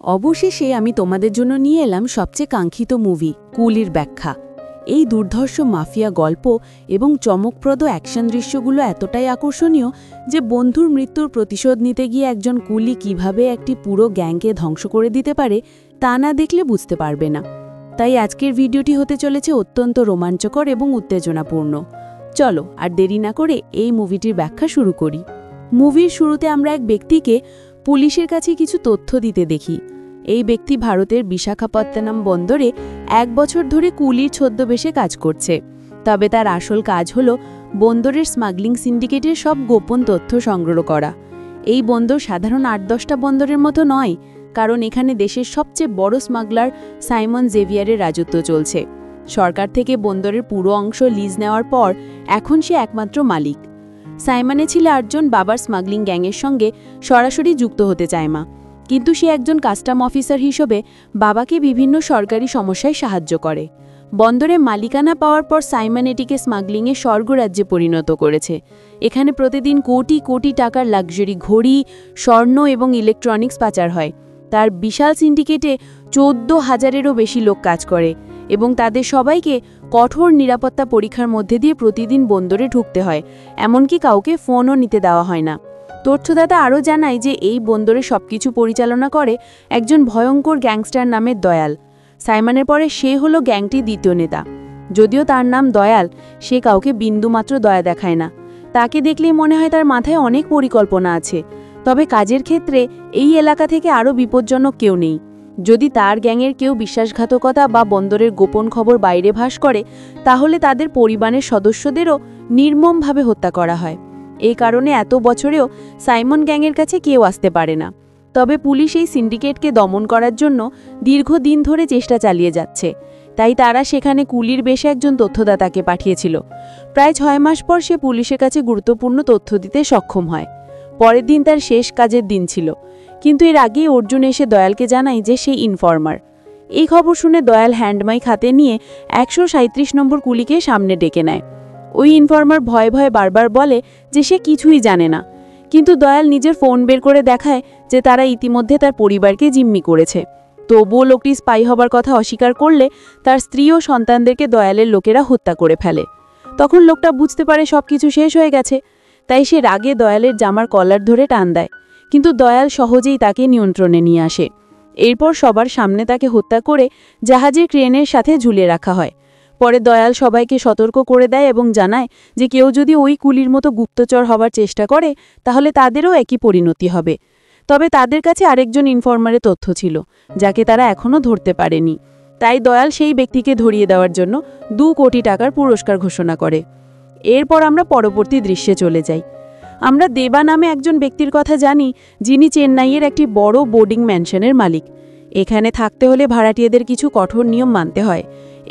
অবশেষে আমি তোমাদের জন্য নিয়ে এলাম সবচেয়ে কাঙ্ক্ষিত মুভি কুলির ব্যাখ্যা। এই দুর্ধর্ষ মাফিয়া গল্প এবং চমকপ্রদ অ্যাকশন দৃশ্যগুলো এতটাই আকর্ষণীয় যে বন্ধুর মৃত্যুর প্রতিশোধ নিতে গিয়ে একজন কুলি কিভাবে একটি পুরো গ্যাংকে ধ্বংস করে দিতে পারে তা না দেখলে বুঝতে পারবে না। তাই আজকের ভিডিওটি হতে চলেছে অত্যন্ত রোমাঞ্চকর এবং উত্তেজনাপূর্ণ। চলো আর দেরি না করে এই মুভিটির ব্যাখ্যা শুরু করি। মুভির শুরুতে আমরা এক ব্যক্তিকে পুলিশের কাছে কিছু তথ্য দিতে দেখি। এই ব্যক্তি ভারতের বিশাখাপত্তনম বন্দরে 1 বছর ধরে কুলির ছদ্মবেশে কাজ করছে। তবে তার আসল কাজ হল বন্দরের স্মাগলিং সিন্ডিকেটের সব গোপন তথ্য সংগ্রহ করা। এই বন্দর সাধারণ 8-10টা বন্দরের মতো নয়, কারণ এখানে দেশের সবচেয়ে বড় স্মাগলার সাইমন জেভিয়ারের রাজত্ব চলছে। সরকার থেকে বন্দরের পুরো অংশ লিজ নেওয়ার পর এখন সে একমাত্র মালিক। সাইমনে ছিল 8 জন বাবার স্মাগলিং গ্যাংয়ের সঙ্গে সরাসরি যুক্ত হতে চায় মা, কিন্তু সে একজন কাস্টম অফিসার হিসেবে বাবাকে বিভিন্ন সরকারি সমস্যায় সাহায্য করে। বন্দরে মালিকানা পাওয়ার পর সাইমন এটিকে স্মাগলিংয়ে স্বর্গরাজ্যে পরিণত করেছে। এখানে প্রতিদিন কোটি কোটি টাকার লাক্সারি ঘড়ি, স্বর্ণ এবং ইলেকট্রনিক্স পাচার হয়। তার বিশাল সিন্ডিকেটে 14,000-এরও বেশি লোক কাজ করে এবং তাদের সবাইকে কঠোর নিরাপত্তা পরীক্ষার মধ্যে দিয়ে প্রতিদিন বন্দরে ঢুকতে হয়, এমনকি কাউকে ফোনও নিতে দেওয়া হয় না। তথ্যদাতা আরও জানায় যে এই বন্দরে সবকিছু পরিচালনা করে একজন ভয়ঙ্কর গ্যাংস্টার নামের দয়াল। সাইমনের পরে সে হলো গ্যাংটির দ্বিতীয় নেতা। যদিও তার নাম দয়াল, সে কাউকে বিন্দুমাত্র দয়া দেখায় না। তাকে দেখলেই মনে হয় তার মাথায় অনেক পরিকল্পনা আছে। তবে কাজের ক্ষেত্রে এই এলাকা থেকে আরও বিপজ্জনক কেউ নেই। যদি তার গ্যাংয়ের কেউ বিশ্বাসঘাতকতা বা বন্দরের গোপন খবর বাইরে ভাস করে, তাহলে তাদের পরিবারের সদস্যদেরও নির্মমভাবে হত্যা করা হয়। এই কারণে এত বছরেও সাইমন গ্যাংয়ের কাছে কেউ আসতে পারে না। তবে পুলিশ এই সিন্ডিকেটকে দমন করার জন্য দীর্ঘদিন ধরে চেষ্টা চালিয়ে যাচ্ছে। তাই তারা সেখানে কুলির বেশে একজন তথ্যদাতাকে পাঠিয়েছিল। প্রায় 6 মাস পর সে পুলিশের কাছে গুরুত্বপূর্ণ তথ্য দিতে সক্ষম হয়। পরের দিন তার শেষ কাজের দিন ছিল, কিন্তু এর আগেই অর্জুন এসে দয়ালকে জানায় যে সেই ইনফর্মার। এই খবর শুনে দয়াল হ্যান্ডমাইক হাতে নিয়ে 137 নম্বর কুলিকে সামনে ডেকে নেয়। ওই ইনফর্মার ভয়ে ভয়ে বারবার বলে যে সে কিছুই জানে না, কিন্তু দয়াল নিজের ফোন বের করে দেখায় যে তারা ইতিমধ্যে তার পরিবারকে জিম্মি করেছে। তবুও লোকটি স্পাই হবার কথা অস্বীকার করলে তার স্ত্রী ও সন্তানদেরকে দয়ালের লোকেরা হত্যা করে ফেলে। তখন লোকটা বুঝতে পারে সবকিছু শেষ হয়ে গেছে। তাই সে রাগে দয়ালের জামার কলার ধরে টান দেয়, কিন্তু দয়াল সহজেই তাকে নিয়ন্ত্রণে নিয়ে আসে। এরপর সবার সামনে তাকে হত্যা করে জাহাজের ক্রেনের সাথে ঝুলিয়ে রাখা হয়। পরে দয়াল সবাইকে সতর্ক করে দেয় এবং জানায় যে কেউ যদি ওই কুলির মতো গুপ্তচর হবার চেষ্টা করে তাহলে তাদেরও একই পরিণতি হবে। তবে তাদের কাছে আরেকজন ইনফর্মারের তথ্য ছিল, যাকে তারা এখনও ধরতে পারেনি। তাই দয়াল সেই ব্যক্তিকে ধরিয়ে দেওয়ার জন্য 2 কোটি টাকার পুরস্কার ঘোষণা করে। এরপর আমরা পরবর্তী দৃশ্যে চলে যাই। আমরা দেবা নামে একজন ব্যক্তির কথা জানি, যিনি চেন্নাইয়ের একটি বড় বোর্ডিং ম্যানশনের মালিক। এখানে থাকতে হলে ভাড়াটিয়াদের কিছু কঠোর নিয়ম মানতে হয়।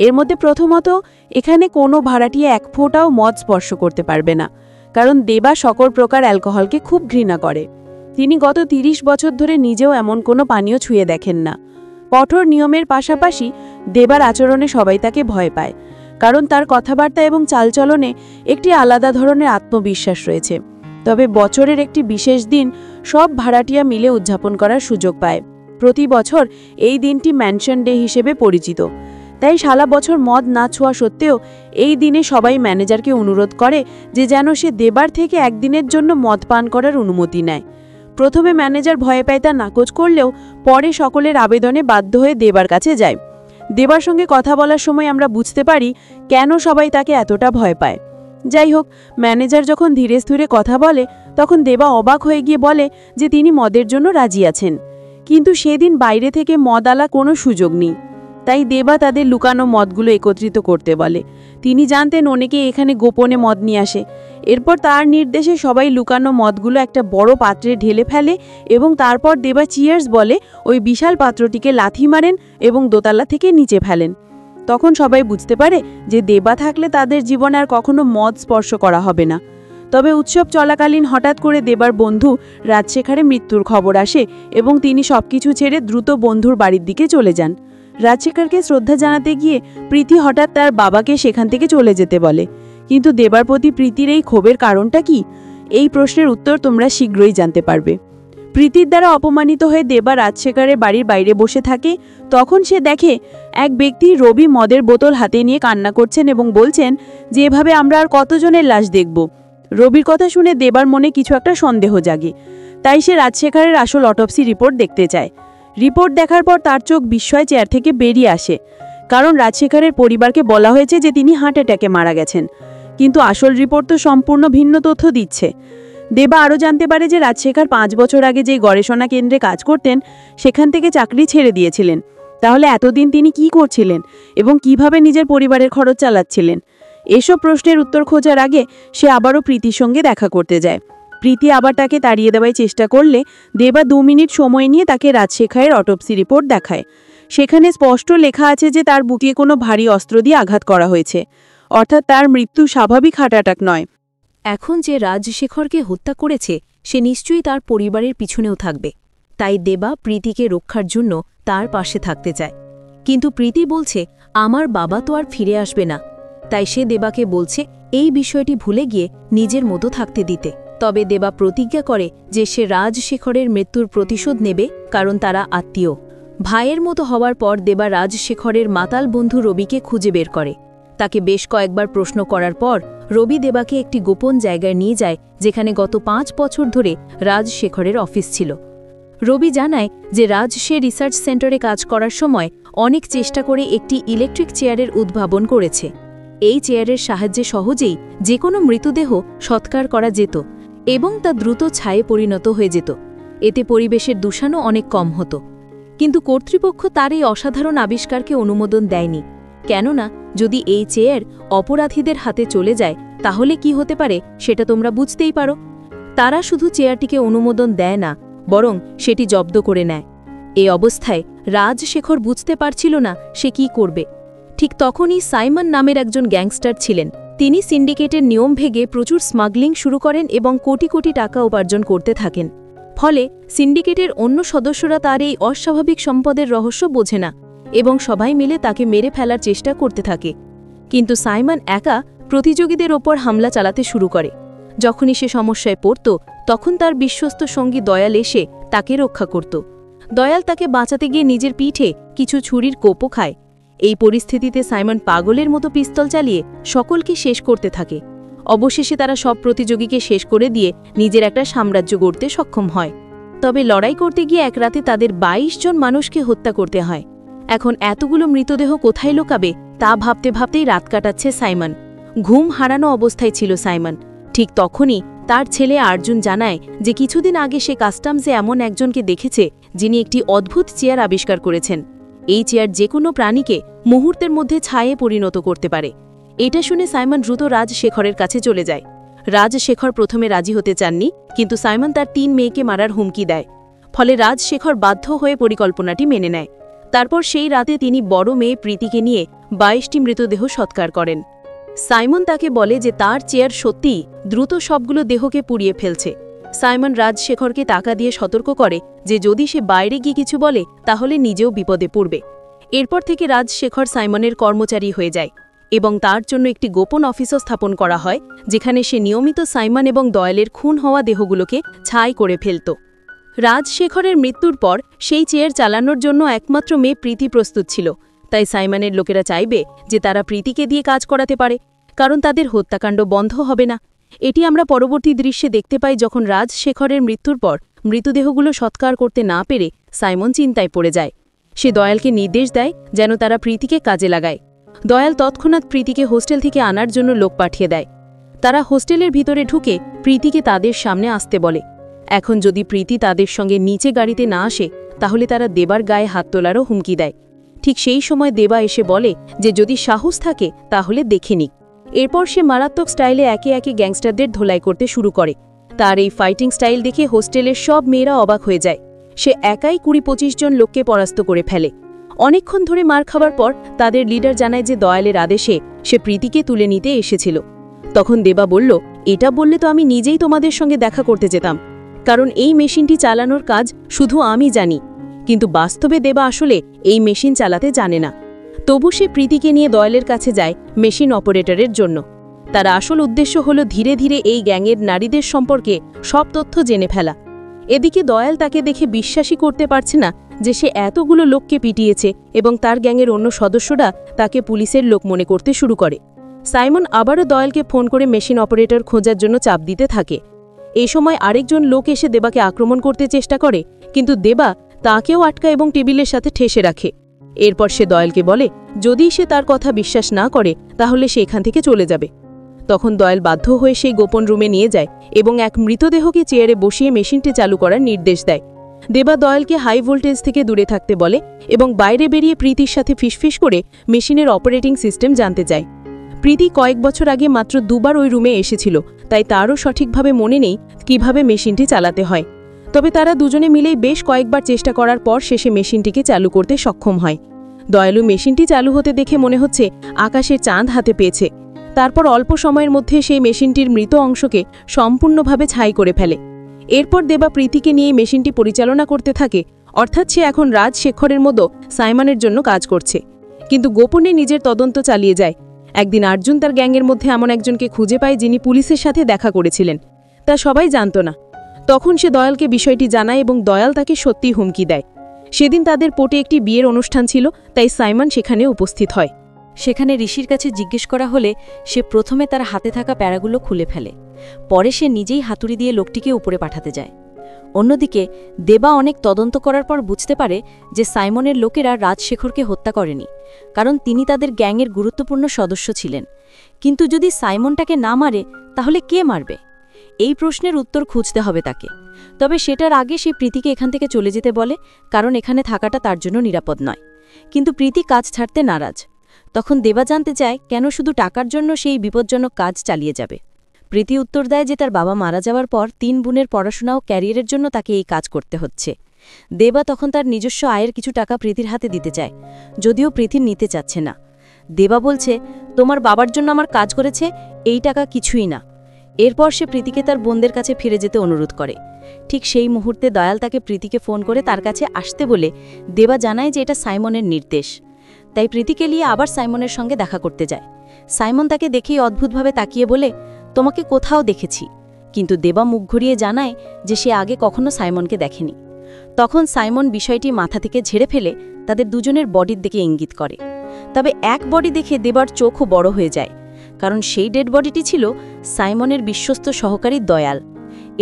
এর মধ্যে প্রথমত, এখানে কোনো ভাড়াটিয়া 1 ফোঁটাও মদ স্পর্শ করতে পারবে না, কারণ দেবা সকল প্রকার অ্যালকোহলকে খুব ঘৃণা করে। তিনি গত 30 বছর ধরে নিজেও এমন কোনো পানীয় ছুঁয়ে দেখেন না। কঠোর নিয়মের পাশাপাশি দেবার আচরণে সবাই তাকে ভয় পায়, কারণ তার কথাবার্তা এবং চালচলনে একটি আলাদা ধরনের আত্মবিশ্বাস রয়েছে। তবে বছরের একটি বিশেষ দিন সব ভাড়াটিয়া মিলে উদযাপন করার সুযোগ পায়। প্রতি বছর এই দিনটি ম্যানশন ডে হিসেবে পরিচিত। তাই সারা বছর মদ না ছোঁয়া সত্ত্বেও এই দিনে সবাই ম্যানেজারকে অনুরোধ করে যে যেন সে দেবার থেকে একদিনের জন্য মদ পান করার অনুমতি নেয়। প্রথমে ম্যানেজার ভয়ে পায় তা নাকচ করলেও পরে সকলের আবেদনে বাধ্য হয়ে দেবার কাছে যায়। দেবার সঙ্গে কথা বলার সময় আমরা বুঝতে পারি কেন সবাই তাকে এতটা ভয় পায়। যাই হোক, ম্যানেজার যখন ধীরে স্থিরে কথা বলে তখন দেবা অবাক হয়ে গিয়ে বলে যে তিনি মদের জন্য রাজি আছেন, কিন্তু সেদিন বাইরে থেকে মদ আলা কোনো সুযোগ নেই। তাই দেবা তাদের লুকানো মদগুলো একত্রিত করতে বলে। তিনি জানতেন অনেকে এখানে গোপনে মদ নিয়ে আসে। এরপর তার নির্দেশে সবাই লুকানো মদগুলো একটা বড় পাত্রে ঢেলে ফেলে এবং তারপর দেবা চিয়ার্স বলে ওই বিশাল পাত্রটিকে লাথি মারেন এবং দোতলা থেকে নিচে ফেলেন। তখন সবাই বুঝতে পারে যে দেবা থাকলে তাদের জীবনে আর কখনো মদ স্পর্শ করা হবে না। তবে উৎসব চলাকালীন হঠাৎ করে দেবার বন্ধু রাজশেখরের মৃত্যুর খবর আসে এবং তিনি সবকিছু ছেড়ে দ্রুত বন্ধুর বাড়ির দিকে চলে যান। রাজশেখরকে শ্রদ্ধা জানাতে গিয়ে প্রীতি হঠাৎ তার বাবাকে সেখান থেকে চলে যেতে বলে, কিন্তু দেবার প্রতি প্রীতির এই ক্ষোভের কারণটা কি? এই প্রশ্নের উত্তর তোমরা শীঘ্রই জানতে পারবে। প্রীতির দ্বারা অপমানিত হয়ে দেবা রাজশেখরের বাড়ির বাইরে বসে থাকে। তখন সে দেখে এক ব্যক্তি রবি মদের বোতল হাতে নিয়ে কান্না করছেন এবং বলছেন যে এভাবে আমরা আর কতজনের লাশ দেখব। রবির কথা শুনে দেবার মনে কিছু একটা সন্দেহ জাগে, তাই সে রাজশেখরের আসল অটোপসি রিপোর্ট দেখতে চায়। রিপোর্ট দেখার পর তার চোখ বিস্ময় চেয়ার থেকে বেরিয়ে আসে, কারণ রাজশেখরের পরিবারকে বলা হয়েছে যে তিনি হার্ট অ্যাটাকে মারা গেছেন, কিন্তু আসল রিপোর্ট তো সম্পূর্ণ ভিন্ন তথ্য দিচ্ছে। দেবা আরও জানতে পারে যে রাজশেখর 5 বছর আগে যে গবেষণা কেন্দ্রে কাজ করতেন সেখান থেকে চাকরি ছেড়ে দিয়েছিলেন। তাহলে এতদিন তিনি কি করছিলেন এবং কিভাবে নিজের পরিবারের খরচ চালাচ্ছিলেন? এসব প্রশ্নের উত্তর খোঁজার আগে সে আবারও প্রীতির সঙ্গে দেখা করতে যায়। প্রীতি আবার তাকে তাড়িয়ে দেওয়ার চেষ্টা করলে দেবা 2 মিনিট সময় নিয়ে তাকে রাজশেখরের অটোপসি রিপোর্ট দেখায়। সেখানে স্পষ্ট লেখা আছে যে তার বুকে কোনো ভারী অস্ত্র দিয়ে আঘাত করা হয়েছে, অর্থাৎ তার মৃত্যু স্বাভাবিক হার্ট অ্যাটাক নয়। এখন যে রাজশেখরকে হত্যা করেছে সে নিশ্চয়ই তার পরিবারের পিছনেও থাকবে, তাই দেবা প্রীতিকে রক্ষার জন্য তার পাশে থাকতে চায়। কিন্তু প্রীতি বলছে আমার বাবা তো আর ফিরে আসবে না, তাই সে দেবাকে বলছে এই বিষয়টি ভুলে গিয়ে নিজের মতো থাকতে দিতে। তবে দেবা প্রতিজ্ঞা করে যে সে রাজশেখরের মৃত্যুর প্রতিশোধ নেবে, কারণ তারা আত্মীয়। ভাইয়ের মতো হওয়ার পর দেবা রাজশেখরের মাতাল বন্ধু রবিকে খুঁজে বের করে। তাকে বেশ কয়েকবার প্রশ্ন করার পর রবি দেবাকে একটি গোপন জায়গায় নিয়ে যায় যেখানে গত 5 বছর ধরে রাজশেখরের অফিস ছিল। রবি জানায় যে রাজ সে রিসার্চ সেন্টারে কাজ করার সময় অনেক চেষ্টা করে একটি ইলেকট্রিক চেয়ারের উদ্ভাবন করেছে। এই চেয়ারের সাহায্যে সহজেই যে কোনো মৃতদেহ সৎকার করা যেত এবং তা দ্রুত ছায়ে পরিণত হয়ে যেত। এতে পরিবেশের দূষণও অনেক কম হতো। কিন্তু কর্তৃপক্ষ তার এই অসাধারণ আবিষ্কারকে অনুমোদন দেয়নি, কেননা যদি এই চেয়ার অপরাধীদের হাতে চলে যায় তাহলে কি হতে পারে সেটা তোমরা বুঝতেই পারো। তারা শুধু চেয়ারটিকে অনুমোদন দেয় না, বরং সেটি জব্দ করে নেয়। এই অবস্থায় রাজশেখর বুঝতে পারছিল না সে কি করবে। ঠিক তখনই সাইমন নামের একজন গ্যাংস্টার ছিলেন। তিনি সিন্ডিকেটের নিয়ম ভেঙে প্রচুর স্মাগলিং শুরু করেন এবং কোটি কোটি টাকা উপার্জন করতে থাকেন। ফলে সিন্ডিকেটের অন্য সদস্যরা তার এই অস্বাভাবিক সম্পদের রহস্য বোঝে না এবং সবাই মিলে তাকে মেরে ফেলার চেষ্টা করতে থাকে। কিন্তু সাইমন একা প্রতিযোগীদের ওপর হামলা চালাতে শুরু করে। যখনই সে সমস্যায় পড়ত তখন তার বিশ্বস্ত সঙ্গী দয়াল এসে তাকে রক্ষা করত। দয়াল তাকে বাঁচাতে গিয়ে নিজের পিঠে কিছু ছুরির কোপও খায়। এই পরিস্থিতিতে সাইমন পাগলের মতো পিস্তল চালিয়ে সকলকে শেষ করতে থাকে। অবশেষে তারা সব প্রতিযোগীকে শেষ করে দিয়ে নিজের একটা সাম্রাজ্য গড়তে সক্ষম হয়। তবে লড়াই করতে গিয়ে এক রাতে তাদের 22 জন মানুষকে হত্যা করতে হয়। এখন এতগুলো মৃতদেহ কোথায় লুকাবে তা ভাবতে ভাবতেই রাত কাটাচ্ছে সাইমন। ঘুম হারানো অবস্থায় ছিল সাইমন। ঠিক তখনই তার ছেলে আর্জুন জানায় যে কিছুদিন আগে সে কাস্টমসে এমন একজনকে দেখেছে যিনি একটি অদ্ভুত চেয়ার আবিষ্কার করেছেন। এই চেয়ার যে কোনো প্রাণীকে মুহূর্তের মধ্যে ছায়ে পরিণত করতে পারে। এটা শুনে সাইমন দ্রুত রাজশেখরের কাছে চলে যায়। রাজশেখর প্রথমে রাজি হতে চাননি, কিন্তু সাইমন তার 3 মেয়েকে মারার হুমকি দেয়। ফলে রাজশেখর বাধ্য হয়ে পরিকল্পনাটি মেনে নেয়। তারপর সেই রাতে তিনি বড় মেয়ে প্রীতিকে নিয়ে 22টি মৃতদেহ সৎকার করেন। সাইমন তাকে বলে যে তার চেয়ার সত্যিই দ্রুত সবগুলো দেহকে পুড়িয়ে ফেলছে। সাইমন রাজশেখরকে টাকা দিয়ে সতর্ক করে যে যদি সে বাইরে গিয়ে কিছু বলে তাহলে নিজেও বিপদে পড়বে। এরপর থেকে রাজশেখর সাইমনের কর্মচারী হয়ে যায় এবং তার জন্য একটি গোপন অফিসও স্থাপন করা হয় যেখানে সে নিয়মিত সাইমন এবং দয়ালের খুন হওয়া দেহগুলোকে ছাই করে ফেলত। রাজশেখরের মৃত্যুর পর সেই চেয়ার চালানোর জন্য একমাত্র মেয়ে প্রীতি প্রস্তুত ছিল। তাই সাইমনের লোকেরা চাইবে যে তারা প্রীতিকে দিয়ে কাজ করাতে পারে, কারণ তাদের হত্যাকাণ্ড বন্ধ হবে না। এটি আমরা পরবর্তী দৃশ্যে দেখতে পাই যখন রাজশেখরের মৃত্যুর পর মৃতদেহগুলো সৎকার করতে না পেরে সাইমন চিন্তায় পড়ে যায়। সে দয়ালকে নির্দেশ দেয় যেন তারা প্রীতিকে কাজে লাগায়। দয়াল তৎক্ষণাৎ প্রীতিকে হোস্টেল থেকে আনার জন্য লোক পাঠিয়ে দেয়। তারা হোস্টেলের ভিতরে ঢুকে প্রীতিকে তাদের সামনে আসতে বলে। এখন যদি প্রীতি তাদের সঙ্গে নিচে গাড়িতে না আসে তাহলে তারা দেবার গায়ে হাত তোলারও হুমকি দেয়। ঠিক সেই সময় দেবা এসে বলে যে যদি সাহস থাকে তাহলে দেখে নিক। এরপর সে মারাত্মক স্টাইলে একে একে গ্যাংস্টারদের ধোলাই করতে শুরু করে। তার এই ফাইটিং স্টাইল দেখে হোস্টেলের সব মেয়েরা অবাক হয়ে যায়। সে একাই 20-25 জন লোককে পরাস্ত করে ফেলে। অনেকক্ষণ ধরে মার খাবার পর তাদের লিডার জানায় যে দয়ালের আদেশে সে প্রীতিকে তুলে নিতে এসেছিল। তখন দেবা বলল, এটা বললে তো আমি নিজেই তোমাদের সঙ্গে দেখা করতে যেতাম, কারণ এই মেশিনটি চালানোর কাজ শুধু আমি জানি। কিন্তু বাস্তবে দেবা আসলে এই মেশিন চালাতে জানে না। তবু সে প্রীতিকে নিয়ে দয়ালের কাছে যায় মেশিন অপারেটরের জন্য। তার আসল উদ্দেশ্য হল ধীরে ধীরে এই গ্যাংয়ের নারীদের সম্পর্কে সব তথ্য জেনে ফেলা। এদিকে দয়াল তাকে দেখে বিশ্বাসই করতে পারছে না যে সে এতগুলো লোককে পিটিয়েছে এবং তার গ্যাংয়ের অন্য সদস্যরা তাকে পুলিশের লোক মনে করতে শুরু করে। সাইমন আবারও দয়ালকে ফোন করে মেশিন অপারেটর খোঁজার জন্য চাপ দিতে থাকে। এই সময় আরেকজন লোক এসে দেবাকে আক্রমণ করতে চেষ্টা করে, কিন্তু দেবা তাকেও আটকায় এবং টেবিলের সাথে ঠেসে রাখে। এরপর সে দয়ালকে বলে যদি সে তার কথা বিশ্বাস না করে তাহলে সে এখান থেকে চলে যাবে। তখন দয়াল বাধ্য হয়ে সেই গোপন রুমে নিয়ে যায় এবং এক মৃতদেহকে চেয়ারে বসিয়ে মেশিনটি চালু করার নির্দেশ দেয়। দেবা দয়ালকে হাই ভোল্টেজ থেকে দূরে থাকতে বলে এবং বাইরে বেরিয়ে প্রীতির সাথে ফিসফিস করে মেশিনের অপারেটিং সিস্টেম জানতে চায়। প্রীতি কয়েক বছর আগে মাত্র দুবার ওই রুমে এসেছিল, তাই তারও সঠিকভাবে মনে নেই কিভাবে মেশিনটি চালাতে হয়। তবে তারা দুজনে মিলেই বেশ কয়েকবার চেষ্টা করার পর শেষে মেশিনটিকে চালু করতে সক্ষম হয়। দয়ালু মেশিনটি চালু হতে দেখে মনে হচ্ছে আকাশে চাঁদ হাতে পেয়েছে। তারপর অল্প সময়ের মধ্যে সেই মেশিনটির মৃত অংশকে সম্পূর্ণভাবে ছাই করে ফেলে। এরপর দেবা প্রীতিকে নিয়ে মেশিনটি পরিচালনা করতে থাকে, অর্থাৎ সে এখন রাজশেখরের মতো সাইমনের জন্য কাজ করছে, কিন্তু গোপনে নিজের তদন্ত চালিয়ে যায়। একদিন অর্জুন তার গ্যাংয়ের মধ্যে এমন একজনকে খুঁজে পায় যিনি পুলিশের সাথে দেখা করেছিলেন। তা সবাই জানত না। তখন সে দয়ালকে বিষয়টি জানায় এবং দয়াল তাকে সত্যি হুমকি দেয়। সেদিন তাদের পোটে একটি বিয়ের অনুষ্ঠান ছিল, তাই সাইমন সেখানে উপস্থিত হয়। সেখানে ঋষির কাছে জিজ্ঞেস করা হলে সে প্রথমে তার হাতে থাকা প্যারাগুলো খুলে ফেলে, পরে সে নিজেই হাতুড়ি দিয়ে লোকটিকে উপরে পাঠাতে যায়। অন্যদিকে দেবা অনেক তদন্ত করার পর বুঝতে পারে যে সাইমনের লোকেরা রাজশেখরকে হত্যা করেনি, কারণ তিনি তাদের গ্যাংয়ের গুরুত্বপূর্ণ সদস্য ছিলেন। কিন্তু যদি সাইমনটাকে না মারে তাহলে কে মারবে? এই প্রশ্নের উত্তর খুঁজতে হবে তাকে। তবে সেটার আগে সে প্রীতিকে এখান থেকে চলে যেতে বলে, কারণ এখানে থাকাটা তার জন্য নিরাপদ নয়। কিন্তু প্রীতি কাজ ছাড়তে নারাজ। তখন দেবা জানতে চায় কেন শুধু টাকার জন্য সেই বিপজ্জনক কাজ চালিয়ে যাবে। প্রীতি উত্তর দেয় যে তার বাবা মারা যাওয়ার পর 3 বোনের পড়াশোনা ও ক্যারিয়ারের জন্য তাকে এই কাজ করতে হচ্ছে। দেবা তখন তার নিজস্ব আয়ের কিছু টাকা প্রীতির হাতে দিতে চায়, যদিও প্রীতি নিতে চাচ্ছে না। দেবা বলছে, তোমার বাবার জন্য আমার কাজ করেছে, এই টাকা কিছুই না। এরপর সে প্রীতিকে তার বোনদের কাছে ফিরে যেতে অনুরোধ করে। ঠিক সেই মুহূর্তে দয়াল তাকে প্রীতিকে ফোন করে তার কাছে আসতে বলে দেবা জানায় যে এটা সাইমনের নির্দেশ। তাই প্রীতিকে নিয়ে আবার সাইমনের সঙ্গে দেখা করতে যায়। সাইমন তাকে দেখেই অদ্ভুতভাবে তাকিয়ে বলে, তোমাকে কোথাও দেখেছি। কিন্তু দেবা মুখ ঘুরিয়ে জানায় যে সে আগে কখনো সাইমনকে দেখেনি। তখন সাইমন বিষয়টি মাথা থেকে ঝেড়ে ফেলে তাদের দুজনের বডির দিকে ইঙ্গিত করে। তবে এক বডি দেখে দেবার চোখও বড় হয়ে যায়, কারণ সেই ডেড বডিটি ছিল সাইমনের বিশ্বস্ত সহকারী দয়াল।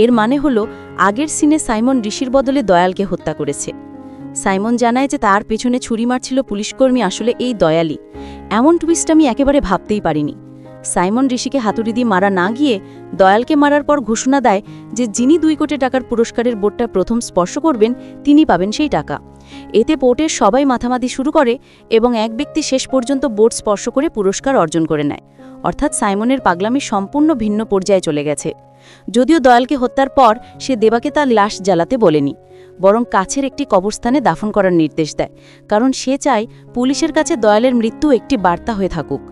এর মানে হলো আগের সিনে সাইমন ঋষির বদলে দয়ালকে হত্যা করেছে। সাইমন জানায় যে তার পেছনে ছুরি মারছিল পুলিশকর্মী আসলে এই দয়ালই। এমন টুইস্ট আমি একেবারে ভাবতেই পারিনি। সাইমন ঋষিকে হাতুড়ি দিয়ে মারা না গিয়ে দয়ালকে মারার পর ঘোষণা দেয় যে যিনি 2 কোটি টাকার পুরস্কারের বোর্ডটা প্রথম স্পর্শ করবেন তিনি পাবেন সেই টাকা। এতে পোর্টের সবাই মাথামাতি শুরু করে এবং এক ব্যক্তি শেষ পর্যন্ত বোর্ড স্পর্শ করে পুরস্কার অর্জন করে নেয়। অর্থাৎ সাইমনের পাগলামি সম্পূর্ণ ভিন্ন পর্যায়ে চলে গেছে। যদিও দয়ালকে হত্যার পর সে দেবাকে তার লাশ জ্বালাতে বলেনি, বরং কাছের একটি কবরস্থানে দাফন করার নির্দেশ দেয়, কারণ সে চায় পুলিশের কাছে দয়ালের মৃত্যু একটি বার্তা হয়ে থাকুক।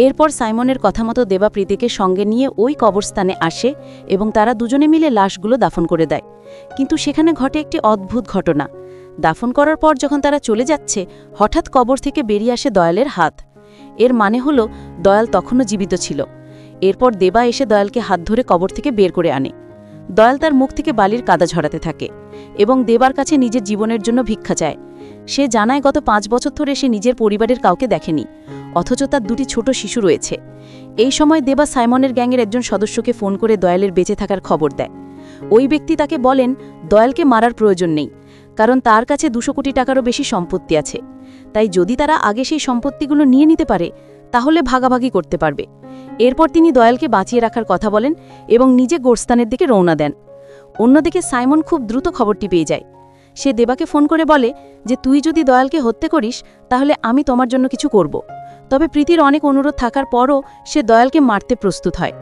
এরপর সাইমনের কথা মতো দেবা প্রীতিকে সঙ্গে নিয়ে ওই কবরস্থানে আসে এবং তারা দুজনে মিলে লাশগুলো দাফন করে দেয়। কিন্তু সেখানে ঘটে একটি অদ্ভুত ঘটনা। দাফন করার পর যখন তারা চলে যাচ্ছে, হঠাৎ কবর থেকে বেরিয়ে আসে দয়ালের হাত। এর মানে হলো দয়াল তখনও জীবিত ছিল। এরপর দেবা এসে দয়ালকে হাত ধরে কবর থেকে বের করে আনে। দয়াল তার মুখ থেকে বালির কাদা ঝরাতে থাকে এবং দেবার কাছে নিজের জীবনের জন্য ভিক্ষা চায়। সে জানায় গত 5 বছর ধরে সে নিজের পরিবারের কাউকে দেখেনি, অথচ তার 2টি ছোট শিশু রয়েছে। এই সময় দেবা সাইমনের গ্যাংয়ের একজন সদস্যকে ফোন করে দয়ালের বেঁচে থাকার খবর দেয়। ওই ব্যক্তি তাকে বলেন দয়ালকে মারার প্রয়োজন নেই, কারণ তার কাছে 200 কোটি টাকারও বেশি সম্পত্তি আছে। তাই যদি তারা আগে সেই সম্পত্তিগুলো নিয়ে নিতে পারে তাহলে ভাগাভাগি করতে পারবে। এরপর তিনি দয়ালকে বাঁচিয়ে রাখার কথা বলেন এবং নিজে গোরস্থানের দিকে রওনা দেন। অন্যদিকে সাইমন খুব দ্রুত খবরটি পেয়ে যায়। সে দেবাকে ফোন করে বলে যে তুই যদি দয়ালকে হত্যা করিস তাহলে আমি তোমার জন্য কিছু করব। তবে প্রীতির অনেক অনুরোধ থাকার পরও সে দয়ালকে মারতে প্রস্তুত হয়।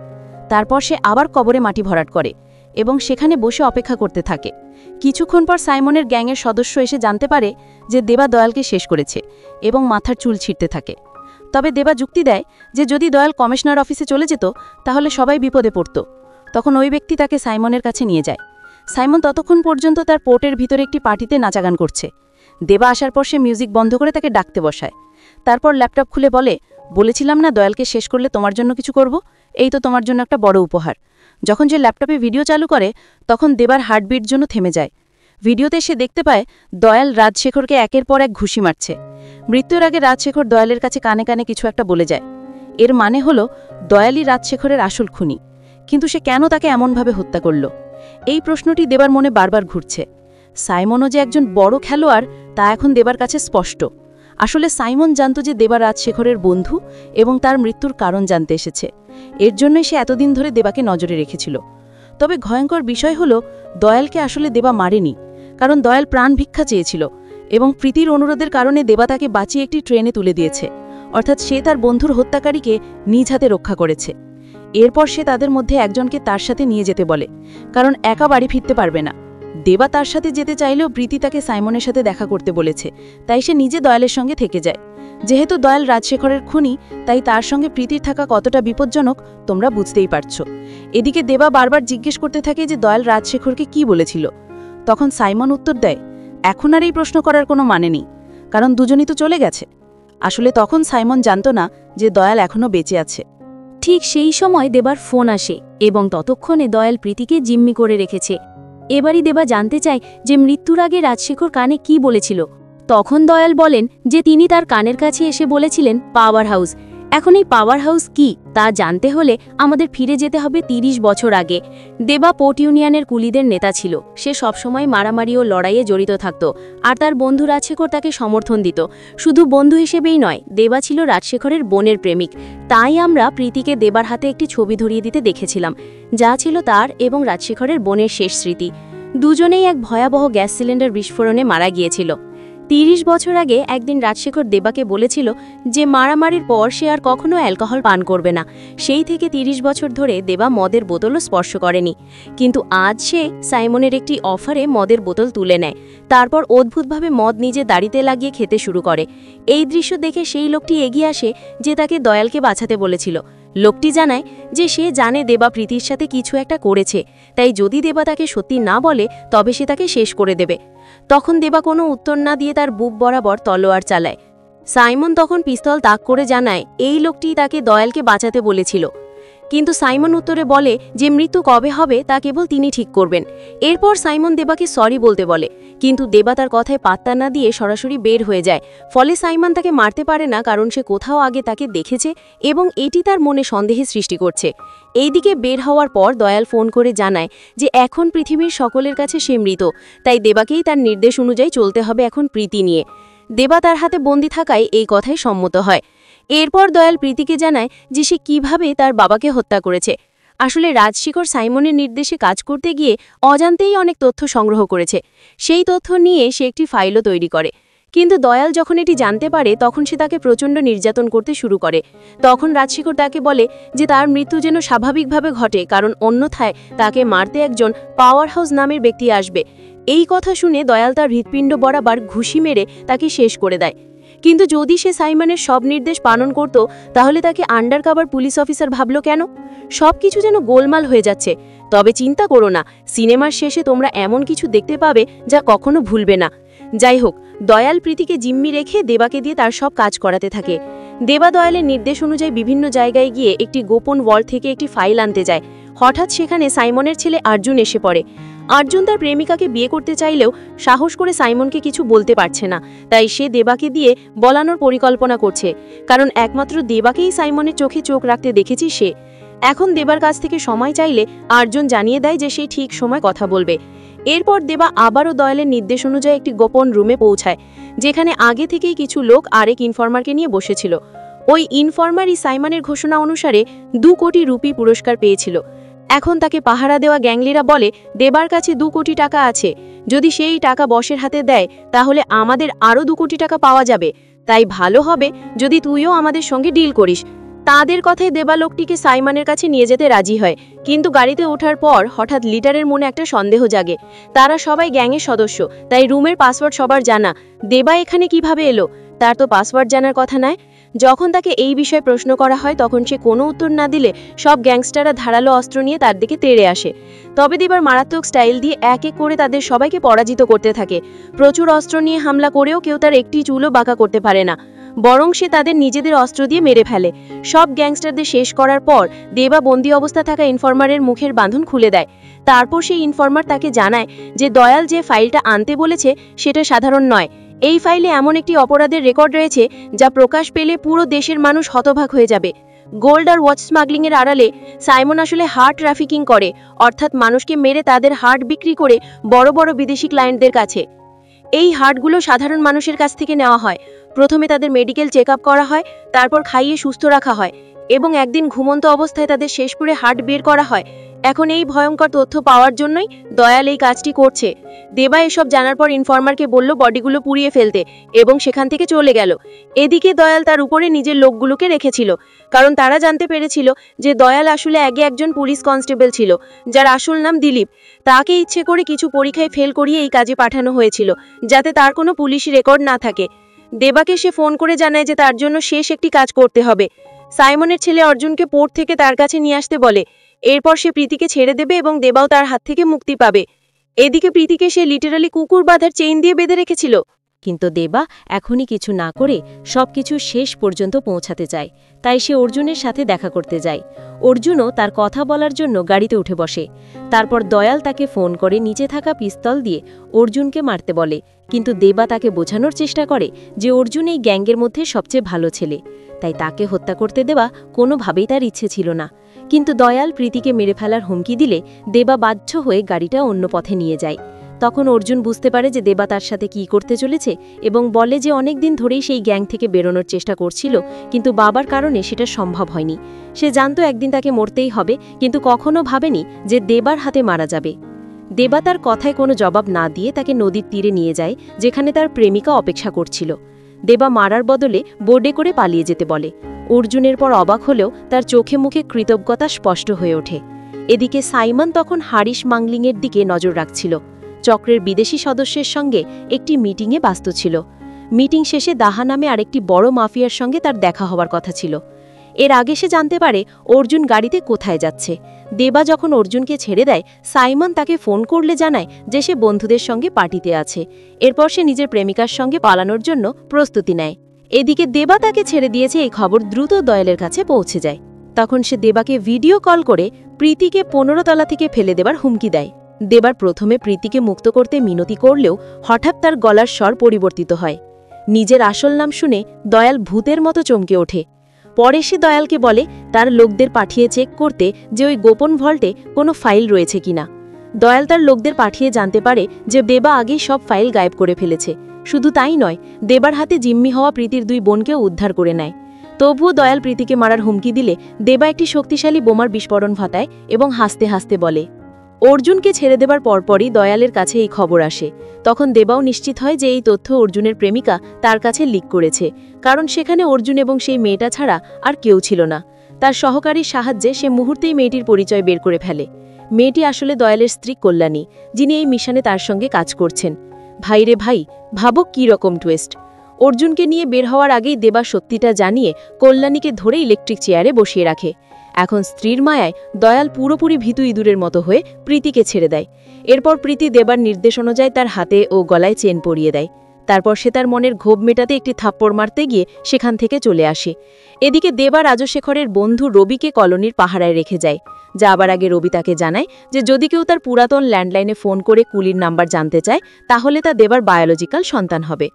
তারপর সে আবার কবরে মাটি ভরাট করে এবং সেখানে বসে অপেক্ষা করতে থাকে। কিছুক্ষণ পর সাইমনের গ্যাংয়ের সদস্য এসে জানতে পারে যে দেবা দয়ালকে শেষ করেছে এবং মাথার চুল ছিঁড়তে থাকে। তবে দেবা যুক্তি দেয় যে যদি দয়াল কমিশনার অফিসে চলে যেত তাহলে সবাই বিপদে পড়ত। তখন ওই ব্যক্তি তাকে সাইমনের কাছে নিয়ে যায়। সাইমন ততক্ষণ পর্যন্ত তার পোর্টের ভিতরে একটি পার্টিতে নাচাগান করছে। দেবা আসার পর সে মিউজিক বন্ধ করে তাকে ডাকতে বসায়। তারপর ল্যাপটপ খুলে বলেছিলাম না দয়ালকে শেষ করলে তোমার জন্য কিছু করব, এই তো তোমার জন্য একটা বড় উপহার। যখন সে ল্যাপটপে ভিডিও চালু করে তখন দেবার হার্টবিট জন্য থেমে যায়। ভিডিওতে সে দেখতে পায় দয়াল রাজশেখরকে একের পর এক ঘুষি মারছে। মৃত্যুর আগে রাজশেখর দয়ালের কাছে কানে কানে কিছু একটা বলে যায়। এর মানে হলো দয়ালই রাজশেখরের আসল খুনি। কিন্তু সে কেন তাকে এমনভাবে হত্যা করল? এই প্রশ্নটি দেবার মনে বারবার ঘুরছে। সাইমনও যে একজন বড় খেলোয়াড় তা এখন দেবার কাছে স্পষ্ট। আসলে সাইমন জানত যে দেবা রাজশেখরের বন্ধু এবং তার মৃত্যুর কারণ জানতে এসেছে। এর জন্যই সে এতদিন ধরে দেবাকে নজরে রেখেছিল। তবে ভয়ঙ্কর বিষয় হলো দয়ালকে আসলে দেবা মারেনি, কারণ দয়াল প্রাণ ভিক্ষা চেয়েছিল এবং প্রীতির অনুরোধের কারণে দেবা তাকে বাঁচিয়ে একটি ট্রেনে তুলে দিয়েছে। অর্থাৎ সে তার বন্ধুর হত্যাকারীকে নিজ হাতে রক্ষা করেছে। এরপর সে তাদের মধ্যে একজনকে তার সাথে নিয়ে যেতে বলে, কারণ একা বাড়ি ফিরতে পারবে না। দেবা তার সাথে যেতে চাইলেও প্রীতি তাকে সাইমনের সাথে দেখা করতে বলেছে, তাই সে নিজে দয়ালের সঙ্গে থেকে যায়। যেহেতু দয়াল রাজশেখরের খুনি, তাই তার সঙ্গে প্রীতির থাকা কতটা বিপজ্জনক তোমরা বুঝতেই পারছো। এদিকে দেবা বারবার জিজ্ঞেস করতে থাকে যে দয়াল রাজশেখরকে কি বলেছিল। তখন সাইমন উত্তর দেয়, এখন আর এই প্রশ্ন করার কোনো মানে নেই, কারণ দুজনই তো চলে গেছে। আসলে তখন সাইমন জানত না যে দয়াল এখনও বেঁচে আছে। ঠিক সেই সময় দেবার ফোন আসে এবং ততক্ষণে দয়াল প্রীতিকে জিম্মি করে রেখেছে। এবারই দেবা জানতে চায় যে মৃত্যুর আগে রাজশেখর কানে কি বলেছিল। তখন দয়াল বলেন যে তিনি তার কানের কাছে এসে বলেছিলেন পাওয়ার হাউস। এখন এই পাওয়ার হাউস কি তা জানতে হলে আমাদের ফিরে যেতে হবে ৩০ বছর আগে। দেবা পোর্ট ইউনিয়নের কুলিদের নেতা ছিল। সে সবসময় মারামারি ও লড়াইয়ে জড়িত থাকত, আর তার বন্ধু রাজশেখর তাকে সমর্থন দিত। শুধু বন্ধু হিসেবেই নয়, দেবা ছিল রাজশেখরের বোনের প্রেমিক। তাই আমরা প্রীতিকে দেবার হাতে একটি ছবি ধরিয়ে দিতে দেখেছিলাম, যা ছিল তার এবং রাজশেখরের বোনের শেষ স্মৃতি। দুজনেই এক ভয়াবহ গ্যাস সিলিন্ডার বিস্ফোরণে মারা গিয়েছিল। ৩০ বছর আগে একদিন রাজশেখর দেবাকে বলেছিল যে মারামারির পর সে আর কখনো অ্যালকোহল পান করবে না। সেই থেকে ৩০ বছর ধরে দেবা মদের বোতলও স্পর্শ করেনি। কিন্তু আজ সে সাইমনের একটি অফারে মদের বোতল তুলে নেয়, তারপর অদ্ভুতভাবে মদ নিজে দাড়িতে লাগিয়ে খেতে শুরু করে। এই দৃশ্য দেখে সেই লোকটি এগিয়ে আসে যে তাকে দয়ালকে বাঁচাতে বলেছিল। লোকটি জানায় যে সে জানে দেবা প্রীতির সাথে কিছু একটা করেছে, তাই যদি দেবা তাকে সত্যি না বলে তবে সে তাকে শেষ করে দেবে। তখন দেবা কোনো উত্তর না দিয়ে তার বুক বরাবর তলোয়ার চালায়। সাইমন তখন পিস্তল তাক করে জানায় এই লোকটি তাকে দয়ালকে বাঁচাতে বলেছিল। কিন্তু সাইমন উত্তরে বলে যে মৃত্যু কবে হবে তা কেবল তিনি ঠিক করবেন। এরপর সাইমন দেবাকে সরি বলতে বলে, কিন্তু দেবা তার কথায় পাত্তা না দিয়ে সরাসরি বের হয়ে যায়। ফলে সাইমন তাকে মারতে পারে না, কারণ সে কোথাও আগে তাকে দেখেছে এবং এটি তার মনে সন্দেহের সৃষ্টি করছে। এইদিকে বের হওয়ার পর দয়াল ফোন করে জানায় যে এখন পৃথিবীর সকলের কাছে সে মৃত, তাই দেবাকেই তার নির্দেশ অনুযায়ী চলতে হবে এখন প্রীতি নিয়ে। দেবা তার হাতে বন্দী থাকায় এই কথায় সম্মত হয়। এরপর দয়াল প্রীতিকে জানায় যে সে কিভাবে তার বাবাকে হত্যা করেছে। আসলে রাজশেখর সাইমনের নির্দেশে কাজ করতে গিয়ে অজান্তেই অনেক তথ্য সংগ্রহ করেছে। সেই তথ্য নিয়ে সে একটি ফাইলও তৈরি করে। কিন্তু দয়াল যখন এটি জানতে পারে তখন সে তাকে প্রচণ্ড নির্যাতন করতে শুরু করে। তখন রাজশেখর তাকে বলে যে তার মৃত্যু যেন স্বাভাবিকভাবে ঘটে, কারণ অন্যথায় তাকে মারতে একজন পাওয়ার হাউস নামের ব্যক্তি আসবে। এই কথা শুনে দয়াল তার হৃৎপিণ্ড বরাবর ঘুষি মেরে তাকে শেষ করে দেয়। কিন্তু যদি সে সাইমনের সব নির্দেশ পালন করত তাহলে তাকে আন্ডারকভার পুলিশ অফিসার ভাবল কেন? সবকিছু যেন গোলমাল হয়ে যাচ্ছে। তবে চিন্তা করো না, সিনেমার শেষে তোমরা এমন কিছু দেখতে পাবে যা কখনো ভুলবে না। যাই হোক, দয়াল প্রীতিকে জিম্মি রেখে দেবাকে দিয়ে তার সব কাজ করাতে থাকে। দেবা দয়ালের নির্দেশ অনুযায়ী বিভিন্ন জায়গায় গিয়ে একটি গোপন ওয়াল থেকে একটি ফাইল আনতে যায়। হঠাৎ সেখানে সাইমনের ছেলে অর্জুন এসে পড়ে। অর্জুন তার প্রেমিকাকে বিয়ে করতে চাইলেও সাহস করে সাইমনকে কিছু বলতে পারছে না, তাই সে দেবাকে দিয়ে বলানোর পরিকল্পনা করছে, কারণ একমাত্র দেবাকেই সাইমনের চোখে চোখ রাখতে দেখেছি সে। এখন দেবার কাছ থেকে সময় চাইলে অর্জুন জানিয়ে দেয় যে সে ঠিক সময় কথা বলবে। এরপর দেবা আবারও দয়ালের নির্দেশ অনুযায়ী একটি গোপন রুমে পৌঁছায়, যেখানে আগে থেকেই কিছু লোক আরেক ইনফর্মারকে নিয়ে বসেছিল। ওই ইনফর্মারই সাইমনের ঘোষণা অনুসারে ২ কোটি রুপি পুরস্কার পেয়েছিল। এখন তাকে পাহারা দেওয়া গ্যাংলিরা বলে দেবার কাছে ২ কোটি টাকা আছে, যদি সেই টাকা বসের হাতে দেয় তাহলে আমাদের আরও ২ কোটি টাকা পাওয়া যাবে, তাই ভালো হবে যদি তুইও আমাদের সঙ্গে ডিল করিস। তাদের কথায় দেবা লোকটিকে সাইমনের কাছে নিয়ে যেতে রাজি হয়। কিন্তু গাড়িতে ওঠার পর হঠাৎ লিটারের মনে একটা সন্দেহ জাগে। তারা সবাই গ্যাংয়ের সদস্য, তাই রুমের পাসওয়ার্ড সবার জানা। দেবা এখানে কিভাবে এলো? তার তো পাসওয়ার্ড জানার কথা নয়। যখন তাকে এই বিষয়ে প্রশ্ন করা হয় তখন সে কোনো উত্তর না দিলে সব গ্যাংস্টাররা ধারালো অস্ত্র নিয়ে তার দিকে তেড়ে আসে। তবে দেবার মারাত্মক স্টাইল দিয়ে এক এক করে তাদের সবাইকে পরাজিত করতে থাকে। প্রচুর অস্ত্র নিয়ে হামলা করেও কেউ তার একটি চুলও বাঁকা করতে পারে না। বরং সে তাদের নিজেদের অস্ত্র দিয়ে মেরে ফেলে। সব গ্যাংস্টারদের শেষ করার পর দেবা বন্দী অবস্থা থাকা ইনফরমারের মুখের বাঁধন খুলে দেয়। তারপর সেই ইনফরমার তাকে জানায় যে দয়াল যে ফাইলটা আনতে বলেছে সেটা সাধারণ নয়। এই ফাইলে এমন একটি অপরাধের রেকর্ড রয়েছে যা প্রকাশ পেলে পুরো দেশের মানুষ হতবাক হয়ে যাবে। গোল্ড আর ওয়াচ স্মাগলিংয়ের আড়ালে সাইমন আসলে হার্ট ট্রাফিকিং করে, অর্থাৎ মানুষকে মেরে তাদের হার্ট বিক্রি করে বড় বড় বিদেশি ক্লায়েন্টদের কাছে। এই হার্টগুলো সাধারণ মানুষের কাছ থেকে নেওয়া হয়। প্রথমে তাদের মেডিকেল চেক আপ করা হয়, তারপর খাইয়ে সুস্থ রাখা হয় এবং একদিন ঘুমন্ত অবস্থায় তাদের শেষ করে হার্ট বের করা হয়। এখন এই ভয়ঙ্কর তথ্য পাওয়ার জন্যই দয়াল এই কাজটি করছে। দেবা এসব জানার পর ইনফরমারকে বলল বডিগুলো পুড়িয়ে ফেলতে এবং সেখান থেকে চলে গেল। এদিকে দয়াল তার উপরে নিজের লোকগুলোকে রেখেছিল, কারণ তারা জানতে পেরেছিল যে দয়াল আসলে আগে একজন পুলিশ কনস্টেবল ছিল, যার আসল নাম দিলীপ। তাকে ইচ্ছে করে কিছু পরীক্ষায় ফেল করিয়ে এই কাজে পাঠানো হয়েছিল, যাতে তার কোনো পুলিশি রেকর্ড না থাকে। দেবাকে সে ফোন করে জানায় যে তার জন্য শেষ একটি কাজ করতে হবে। সাইমনের ছেলে অর্জুনকে পোর্ট থেকে তার কাছে নিয়ে আসতে বলে। এরপর সে প্রীতিকে ছেড়ে দেবে এবং দেবাও তার হাত থেকে মুক্তি পাবে। এদিকে প্রীতিকে সে লিটারালি কুকুর বাঁধার চেইন দিয়ে বেঁধে রেখেছিল। কিন্তু দেবা এখনই কিছু না করে সবকিছু শেষ পর্যন্ত পৌঁছাতে চায়, তাই সে অর্জুনের সাথে দেখা করতে যায়। অর্জুনও তার কথা বলার জন্য গাড়িতে উঠে বসে। তারপর দয়াল তাকে ফোন করে নিচে থাকা পিস্তল দিয়ে অর্জুনকে মারতে বলে, কিন্তু দেবা তাকে বোঝানোর চেষ্টা করে যে অর্জুন এই গ্যাংয়ের মধ্যে সবচেয়ে ভালো ছেলে, তাই তাকে হত্যা করতে দেওয়া কোনোভাবেই তার ইচ্ছে ছিল না। কিন্তু দয়াল প্রীতিকে মেরে ফেলার হুমকি দিলে দেবা বাধ্য হয়ে গাড়িটা অন্য পথে নিয়ে যায়। তখন অর্জুন বুঝতে পারে যে দেবা তার সাথে কি করতে চলেছে এবং বলে যে অনেক দিন ধরেই সেই গ্যাং থেকে বেরোনোর চেষ্টা করছিল, কিন্তু বাবার কারণে সেটা সম্ভব হয়নি। সে জানতো একদিন তাকে মরতেই হবে, কিন্তু কখনো ভাবেনি যে দেবার হাতে মারা যাবে। দেবা তার কথায় কোনো জবাব না দিয়ে তাকে নদীর তীরে নিয়ে যায়, যেখানে তার প্রেমিকা অপেক্ষা করছিল। দেবা মারার বদলে বোর্ডে করে পালিয়ে যেতে বলে। অর্জুনের পর অবাক হলেও তার চোখে মুখে কৃতজ্ঞতা স্পষ্ট হয়ে ওঠে। এদিকে সাইমন তখন হারিশ মাংলিংয়ের দিকে নজর রাখছিল। চক্রের বিদেশি সদস্যের সঙ্গে একটি মিটিংয়ে ব্যস্ত ছিল। মিটিং শেষে দাহা নামে আরেকটি বড় মাফিয়ার সঙ্গে তার দেখা হওয়ার কথা ছিল। এর আগে সে জানতে পারে অর্জুন গাড়িতে কোথায় যাচ্ছে। দেবা যখন অর্জুনকে ছেড়ে দেয়, সাইমন তাকে ফোন করলে জানায় যে সে বন্ধুদের সঙ্গে পার্টিতে আছে। এরপর সে নিজের প্রেমিকার সঙ্গে পালানোর জন্য প্রস্তুতি নেয়। এদিকে দেবা তাকে ছেড়ে দিয়েছে এই খবর দ্রুত দয়ালের কাছে পৌঁছে যায়। তখন সে দেবাকে ভিডিও কল করে প্রীতিকে 15 তলা থেকে ফেলে দেবার হুমকি দেয়। দেবার প্রথমে প্রীতিকে মুক্ত করতে মিনতি করলেও হঠাৎ তার গলার স্বর পরিবর্তিত হয়। নিজের আসল নাম শুনে দয়াল ভূতের মতো চমকে ওঠে। পরে সে দয়ালকে বলে তার লোকদের পাঠিয়ে চেক করতে যে ওই গোপন ভল্টে কোনো ফাইল রয়েছে কিনা। দয়াল তার লোকদের পাঠিয়ে জানতে পারে যে দেবা আগেই সব ফাইল গায়েব করে ফেলেছে। শুধু তাই নয়, দেবার হাতে জিম্মি হওয়া প্রীতির 2 বোনকেও উদ্ধার করে নেয়। তবুও দয়াল প্রীতিকে মারার হুমকি দিলে দেবা একটি শক্তিশালী বোমার বিস্ফোরণ ঘটায় এবং হাসতে হাসতে বলে। অর্জুনকে ছেড়ে দেবার পরপরই দয়ালের কাছে এই খবর আসে। তখন দেবাও নিশ্চিত হয় যে এই তথ্য অর্জুনের প্রেমিকা তার কাছে লিক করেছে, কারণ সেখানে অর্জুন এবং সেই মেয়েটা ছাড়া আর কেউ ছিল না। তার সহকারীর সাহায্যে সে মুহূর্তেই মেয়েটির পরিচয় বের করে ফেলে। মেয়েটি আসলে দয়ালের স্ত্রী কল্যাণী, যিনি এই মিশনে তার সঙ্গে কাজ করছেন। ভাইরে ভাই, ভাবো কী রকম টুইস্ট। অর্জুনকে নিয়ে বের হওয়ার আগেই দেবা সত্যিটা জানিয়ে কল্যাণীকে ধরে ইলেকট্রিক চেয়ারে বসিয়ে রাখে। এখন স্ত্রীর মায়ায় দয়াল পুরোপুরি ভীতু ইঁদুরের মতো হয়ে প্রীতিকে ছেড়ে দেয়। এরপর প্রীতি দেবার নির্দেশ অনুযায়ী তার হাতে ও গলায় চেন পরিয়ে দেয়। তারপর সে তার মনের ক্ষোভ মেটাতে একটি থাপ্পড় মারতে গিয়ে সেখান থেকে চলে আসে। এদিকে দেবা রাজশেখরের বন্ধু রবিকে কলোনির পাহারায় রেখে যায়। যাবার আগে রবি তাকে জানায় যে যদি কেউ তার পুরাতন ল্যান্ডলাইনে ফোন করে কুলির নাম্বার জানতে চায়, তাহলে তা দেবার বায়োলজিক্যাল সন্তান হবে।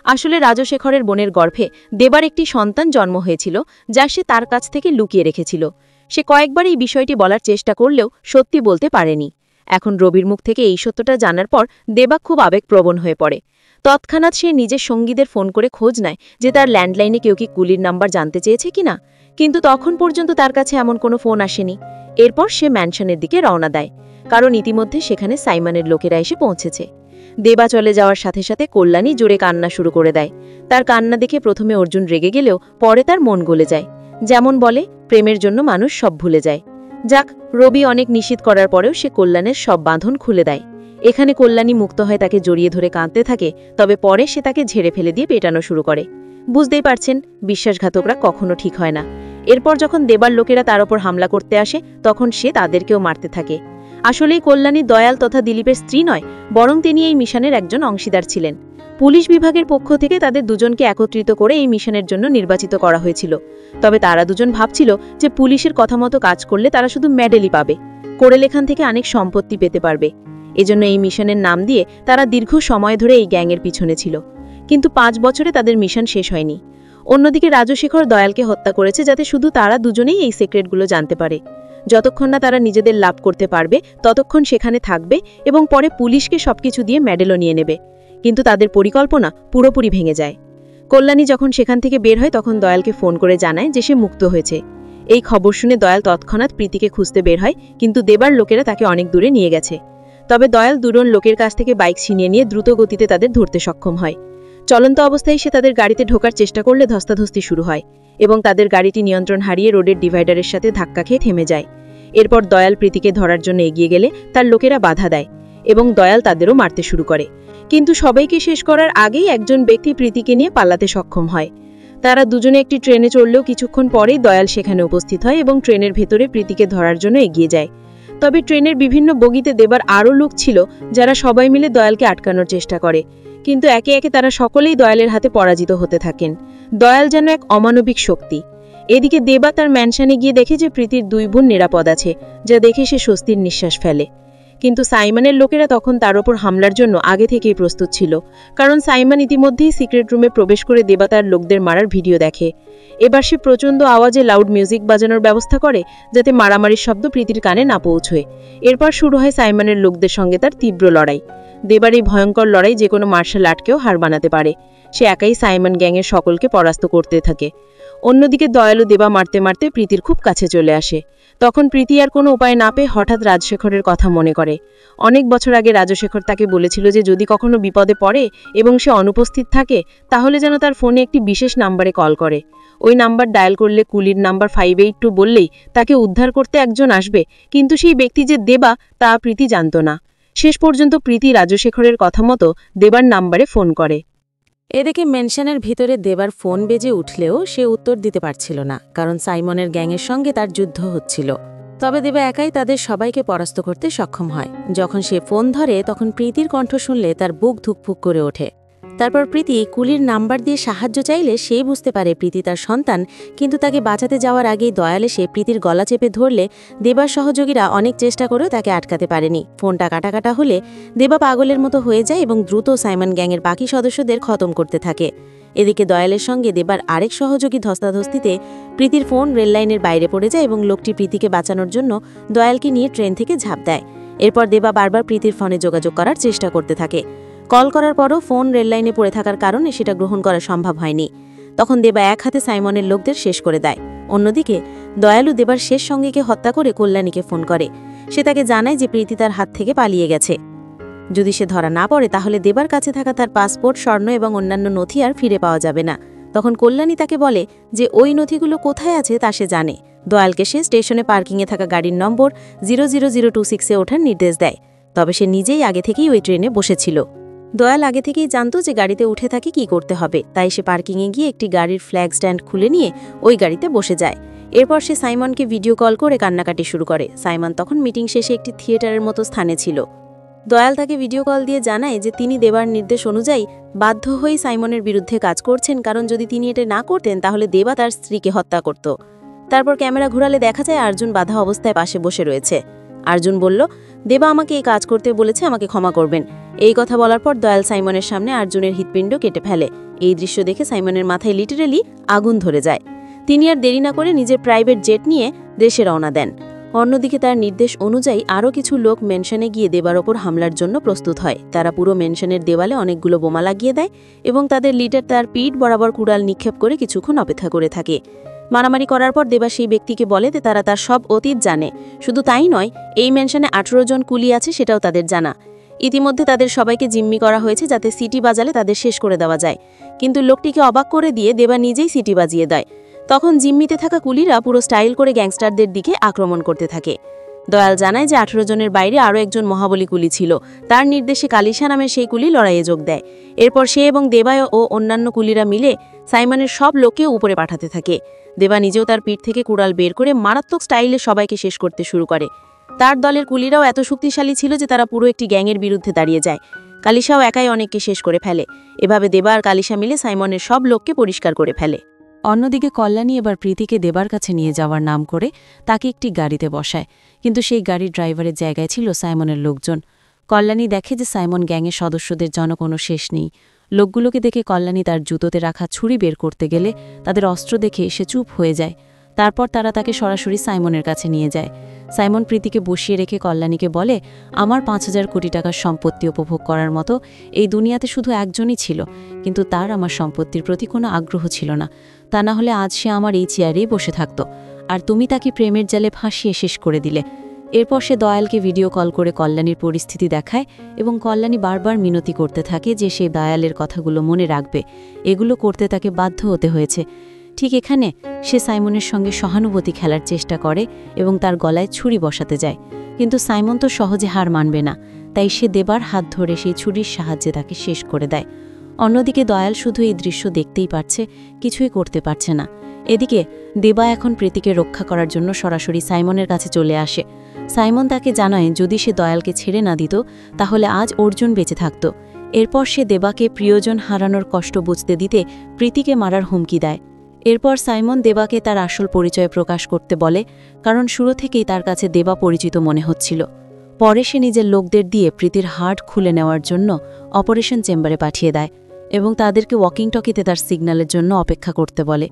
আসলে রাজশেখরের বোনের গর্ভে দেবার একটি সন্তান জন্ম হয়েছিল, যা সে তার কাছ থেকে লুকিয়ে রেখেছিল। সে কয়েকবার এই বিষয়টি বলার চেষ্টা করলেও সত্যি বলতে পারেনি। এখন রবির মুখ থেকে এই সত্যটা জানার পর দেবা খুব আবেগপ্রবণ হয়ে পড়ে। তৎক্ষণাৎ সে নিজের সঙ্গীদের ফোন করে খোঁজ নেয় যে তার ল্যান্ডলাইনে কেউ কি কুলির নাম্বার জানতে চেয়েছে কিনা, কিন্তু তখন পর্যন্ত তার কাছে এমন কোনো ফোন আসেনি। এরপর সে ম্যানশনের দিকে রওনা দেয়, কারণ ইতিমধ্যে সেখানে সাইমনের লোকেরা এসে পৌঁছেছে। দেবা চলে যাওয়ার সাথে সাথে কল্যাণী জোরে কান্না শুরু করে দেয়। তার কান্না দেখে প্রথমে অর্জুন রেগে গেলেও পরে তার মন গলে যায়। যেমন বলে, প্রেমের জন্য মানুষ সব ভুলে যায়। যাক, রবি অনেক নিষেধ করার পরেও সে কল্যাণের সব বাঁধন খুলে দেয়। এখানে কল্যাণী মুক্ত হয় তাকে জড়িয়ে ধরে কাঁদতে থাকে, তবে পরে সে তাকে ঝেড়ে ফেলে দিয়ে পেটানো শুরু করে। বুঝতেই পারছেন, বিশ্বাসঘাতকরা কখনো ঠিক হয় না। এরপর যখন দেবার লোকেরা তার ওপর হামলা করতে আসে, তখন সে তাদেরকেও মারতে থাকে। আসলেই কল্যাণী দয়াল তথা দিলীপের স্ত্রী নয়, বরং তিনি এই মিশনের একজন অংশীদার ছিলেন। পুলিশ বিভাগের পক্ষ থেকে তাদের দুজনকে একত্রিত করে এই মিশনের জন্য নির্বাচিত করা হয়েছিল। তবে তারা দুজন ভাবছিল যে পুলিশের কথা মতো কাজ করলে তারা শুধু মেডেলই পাবে, কোরেলেখান থেকে অনেক সম্পত্তি পেতে পারবে। এজন্য এই মিশনের নাম দিয়ে তারা দীর্ঘ সময় ধরে এই গ্যাংয়ের পিছনে ছিল। কিন্তু 5 বছরে তাদের মিশন শেষ হয়নি। অন্যদিকে রাজশেখর দয়ালকে হত্যা করেছে যাতে শুধু তারা দুজনেই এই সিক্রেটগুলো জানতে পারে। যতক্ষণ না তারা নিজেদের লাভ করতে পারবে ততক্ষণ সেখানে থাকবে এবং পরে পুলিশকে সবকিছু দিয়ে মেডেলও নিয়ে নেবে। কিন্তু তাদের পরিকল্পনা পুরোপুরি ভেঙে যায়। কল্যাণী যখন সেখান থেকে বের হয় তখন দয়ালকে ফোন করে জানায় যে সে মুক্ত হয়েছে। এই খবর শুনে দয়াল তৎক্ষণাৎ প্রীতিকে খুঁজতে বের হয়, কিন্তু দেবার লোকেরা তাকে অনেক দূরে নিয়ে গেছে। তবে দয়াল দুজন লোকের কাছ থেকে বাইক ছিনিয়ে নিয়ে দ্রুত গতিতে তাদের ধরতে সক্ষম হয়। চলন্ত অবস্থায় সে তাদের গাড়িতে ঢোকার চেষ্টা করলে ধস্তাধস্তি শুরু হয় এবং তাদের গাড়িটি নিয়ন্ত্রণ হারিয়ে রোডের ডিভাইডারের সাথে ধাক্কা খেয়ে থেমে যায়। এরপর দয়াল প্রীতিকে ধরার জন্য এগিয়ে গেলে তার লোকেরা বাধা দেয় এবং দয়াল তাদেরও মারতে শুরু করে। কিন্তু সবাইকে শেষ করার আগেই একজন ব্যক্তি প্রীতিকে নিয়ে পালাতে সক্ষম হয়। তারা দুজনে একটি ট্রেনে চড়লেও কিছুক্ষণ পরেই দয়াল সেখানে উপস্থিত হয় এবং ট্রেনের ভেতরে প্রীতিকে ধরার জন্য এগিয়ে যায়। তবে ট্রেনের বিভিন্ন বগিতে দেবার আরও লোক ছিল যারা সবাই মিলে দয়ালকে আটকানোর চেষ্টা করে, কিন্তু একে একে তারা সকলেই দয়ালের হাতে পরাজিত হতে থাকেন। দয়াল যেন এক অমানবিক শক্তি। এদিকে দেবা তার ম্যানশনে গিয়ে দেখে যে প্রীতির 2 বোন নিরাপদ আছে, যা দেখে সে স্বস্তির নিঃশ্বাস ফেলে। কিন্তু সাইমনের লোকেরা তখন তার ওপর হামলার জন্য আগে থেকেই প্রস্তুত ছিল, কারণ সাইমন ইতিমধ্যেই সিক্রেট রুমে প্রবেশ করে দেবা তার লোকদের মারার ভিডিও দেখে। এবার সে প্রচণ্ড আওয়াজে লাউড মিউজিক বাজানোর ব্যবস্থা করে যাতে মারামারির শব্দ প্রীতির কানে না পৌঁছয়। এরপর শুরু হয় সাইমনের লোকদের সঙ্গে তার তীব্র লড়াই। দেবার এই ভয়ঙ্কর লড়াই যে কোনো মার্শাল আর্টকেও হার বানাতে পারে। সে একাই সাইমন গ্যাংয়ের সকলকে পরাস্ত করতে থাকে। অন্যদিকে দয়ালু দেবা মারতে মারতে প্রীতির খুব কাছে চলে আসে। তখন প্রীতি আর কোনো উপায় না পেয়ে হঠাৎ রাজশেখরের কথা মনে করে। অনেক বছর আগে রাজশেখর তাকে বলেছিল যে যদি কখনো বিপদে পড়ে এবং সে অনুপস্থিত থাকে তাহলে যেন তার ফোনে একটি বিশেষ নাম্বারে কল করে। ওই নাম্বার ডায়াল করলে কুলির নাম্বার 582 বললেই তাকে উদ্ধার করতে একজন আসবে, কিন্তু সেই ব্যক্তি যে দেবা তা প্রীতি জানত না। শেষ পর্যন্ত প্রীতি রাজশেখরের কথা মতো দেবার নাম্বারে ফোন করে। এদিকে মেনশনের ভিতরে দেবার ফোন বেজে উঠলেও সে উত্তর দিতে পারছিল না, কারণ সাইমনের গ্যাংয়ের সঙ্গে তার যুদ্ধ হচ্ছিল। তবে দেবা একাই তাদের সবাইকে পরাস্ত করতে সক্ষম হয়। যখন সে ফোন ধরে তখন প্রীতির কণ্ঠ শুনলে তার বুক ধুকপুক করে ওঠে। তারপর প্রীতি কুলির নাম্বার দিয়ে সাহায্য চাইলে সে বুঝতে পারে প্রীতি তার সন্তান, কিন্তু তাকে বাঁচাতে যাওয়ার আগেই দয়াল এসে প্রীতির গলা চেপে ধরলে দেবার সহযোগীরা অনেক চেষ্টা করেও তাকে আটকাতে পারেনি। ফোনটা কাটা হলে দেবা পাগলের মতো হয়ে যায় এবং দ্রুত সাইমন গ্যাংয়ের বাকি সদস্যদের খতম করতে থাকে। এদিকে দয়ালের সঙ্গে দেবার আরেক সহযোগী ধস্তাধস্তিতে প্রীতির ফোন রেললাইনের বাইরে পড়ে যায় এবং লোকটি প্রীতিকে বাঁচানোর জন্য দয়ালকে নিয়ে ট্রেন থেকে ঝাঁপ দেয়। এরপর দেবা বারবার প্রীতির ফোনে যোগাযোগ করার চেষ্টা করতে থাকে। কল করার পরও ফোন রেললাইনে পড়ে থাকার কারণে সেটা গ্রহণ করা সম্ভব হয়নি। তখন দেবা এক হাতে সাইমনের লোকদের শেষ করে দেয়। অন্যদিকে দয়ালু দেবার শেষ সঙ্গীকে হত্যা করে কল্যাণীকে ফোন করে। সে তাকে জানায় যে প্রীতি তার হাত থেকে পালিয়ে গেছে। যদি সে ধরা না পড়ে তাহলে দেবার কাছে থাকা তার পাসপোর্ট, স্বর্ণ এবং অন্যান্য নথি আর ফিরে পাওয়া যাবে না। তখন কল্যাণী তাকে বলে যে ওই নথিগুলো কোথায় আছে তা সে জানে। দয়ালকে সে স্টেশনে পার্কিংয়ে থাকা গাড়ির নম্বর 00026-এ ওঠার নির্দেশ দেয়। তবে সে নিজেই আগে থেকেই ওই ট্রেনে বসেছিল। দয়াল আগে থেকেই জানত যে গাড়িতে উঠে থাকে কি করতে হবে, তাই সে পার্কিংয়ে গিয়ে একটি গাড়ির ফ্ল্যাগ স্ট্যান্ড খুলে নিয়ে ওই গাড়িতে বসে যায়। এরপর সে সাইমনকে ভিডিও কল করে কান্নাকাটি শুরু করে। সাইমন তখন মিটিং শেষে একটি থিয়েটারের মতো স্থানে ছিল। দয়াল তাকে ভিডিও কল দিয়ে জানায় যে তিনি দেবার নির্দেশ অনুযায়ী বাধ্য হয়ে সাইমনের বিরুদ্ধে কাজ করছেন, কারণ যদি তিনি এটা না করতেন তাহলে দেবা তার স্ত্রীকে হত্যা করত। তারপর ক্যামেরা ঘোরালে দেখা যায় অর্জুন বাধা অবস্থায় পাশে বসে রয়েছে। অর্জুন বলল, দেবা আমাকে এই কাজ করতে বলেছে, আমাকে ক্ষমা করবেন। এই কথা বলার পর দয়াল সাইমনের সামনে অর্জুনের হৃৎপিণ্ড কেটে ফেলে। এই দৃশ্য দেখে সাইমনের মাথায় লিটারেলি আগুন ধরে যায়। তিনি আর দেরি না করে নিজের প্রাইভেট জেট নিয়ে দেশে রওনা দেন। অন্যদিকে তার নির্দেশ অনুযায়ী আরও কিছু লোক মেনশনে গিয়ে দেবার ওপর হামলার জন্য প্রস্তুত হয়। তারা পুরো মেনশনের দেওয়ালে অনেকগুলো বোমা লাগিয়ে দেয় এবং তাদের লিডার তার পিঠ বরাবর কুড়াল নিক্ষেপ করে কিছুক্ষণ অপেক্ষা করে থাকে। মারামারি করার পর দেবা সেই ব্যক্তিকে বলে যে তারা তার সব অতীত জানে। শুধু তাই নয়, এই মেনশনে 18 জন কুলি আছে সেটাও তাদের জানা। ইতিমধ্যে তাদের সবাইকে জিম্মি করা হয়েছে যাতে সিটি বাজালে তাদের শেষ করে দেওয়া যায়। কিন্তু লোকটিকে অবাক করে দিয়ে দেবা নিজেই সিটি বাজিয়ে দেয়। তখন জিম্মিতে থাকা কুলিরা পুরো স্টাইল করে গ্যাংস্টারদের দিকে আক্রমণ করতে থাকে। দয়াল জানায় যে 18 জনের বাইরে আরও একজন মহাবলী কুলি ছিল। তার নির্দেশে কালিশা নামের সেই কুলি লড়াইয়ে যোগ দেয়। এরপর সে এবং দেবা ও অন্যান্য কুলিরা মিলে সাইমনের সব লোককে উপরে পাঠাতে থাকে। দেবা নিজেও তার পিঠ থেকে কুড়াল বের করে মারাত্মক স্টাইলে সবাইকে শেষ করতে শুরু করে। তার দলের কুলিরাও এত শক্তিশালী ছিল যে তারা পুরো একটি গ্যাংয়ের বিরুদ্ধে দাঁড়িয়ে যায়। কালিশাও একাই অনেককে শেষ করে ফেলে। এভাবে দেবা আর কালিশা মিলে সাইমনের সব লোককে পরিষ্কার করে ফেলে। অন্যদিকে কল্যাণী এবার প্রীতিকে দেবার কাছে নিয়ে যাওয়ার নাম করে তাকে একটি গাড়িতে বসায়, কিন্তু সেই গাড়ির ড্রাইভারের জায়গায় ছিল সাইমনের লোকজন। কল্যাণী দেখে যে সাইমন গ্যাংয়ের সদস্যদের জন্য কোনো শেষ নেই। লোকগুলোকে দেখে কল্যাণী তার জুতোতে রাখা ছুরি বের করতে গেলে তাদের অস্ত্র দেখে সে চুপ হয়ে যায়। তারপর তারা তাকে সরাসরি সাইমনের কাছে নিয়ে যায়। সাইমন প্রীতিকে বসিয়ে রেখে কল্যাণীকে বলে, আমার ৫,০০০ কোটি টাকার সম্পত্তি উপভোগ করার মতো এই দুনিয়াতে শুধু একজনই ছিল, কিন্তু তার আমার সম্পত্তির প্রতি কোনো আগ্রহ ছিল না। তা না হলে আজ সে আমার এই চেয়ারেই বসে থাকত, আর তুমি তাকে প্রেমের জালে ফাঁসিয়ে শেষ করে দিলে। এরপর সে দয়ালকে ভিডিও কল করে কল্যাণীর পরিস্থিতি দেখায় এবং কল্যাণী বারবার মিনতি করতে থাকে যে সে দয়ালের কথাগুলো মনে রাখবে। এগুলো করতে তাকে বাধ্য হতে হয়েছে। ঠিক এখানে সে সাইমনের সঙ্গে সহানুভূতি খেলার চেষ্টা করে এবং তার গলায় ছুরি বসাতে যায়, কিন্তু সাইমন তো সহজে হার মানবে না, তাই সে দেবার হাত ধরে সেই ছুরির সাহায্যে তাকে শেষ করে দেয়। অন্যদিকে দয়াল শুধু এই দৃশ্য দেখতেই পারছে, কিছুই করতে পারছে না। এদিকে দেবা এখন প্রীতিকে রক্ষা করার জন্য সরাসরি সাইমনের কাছে চলে আসে। সাইমন তাকে জানায় যদি সে দয়ালকে ছেড়ে না দিত তাহলে আজ অর্জুন বেঁচে থাকত। এরপর সে দেবাকে প্রিয়জন হারানোর কষ্ট বুঝতে দিতে প্রীতিকে মারার হুমকি দেয়। এরপর সাইমন দেবাকে তার আসল পরিচয় প্রকাশ করতে বলে, কারণ শুরু থেকেই তার কাছে দেবা পরিচিত মনে হচ্ছিল। পরে সে নিজের লোকদের দিয়ে প্রীতির হার্ট খুলে নেওয়ার জন্য অপারেশন চেম্বারে পাঠিয়ে দেয় এবং তাদেরকে ওয়াকিং টকিতে তার সিগন্যালের জন্য অপেক্ষা করতে বলে।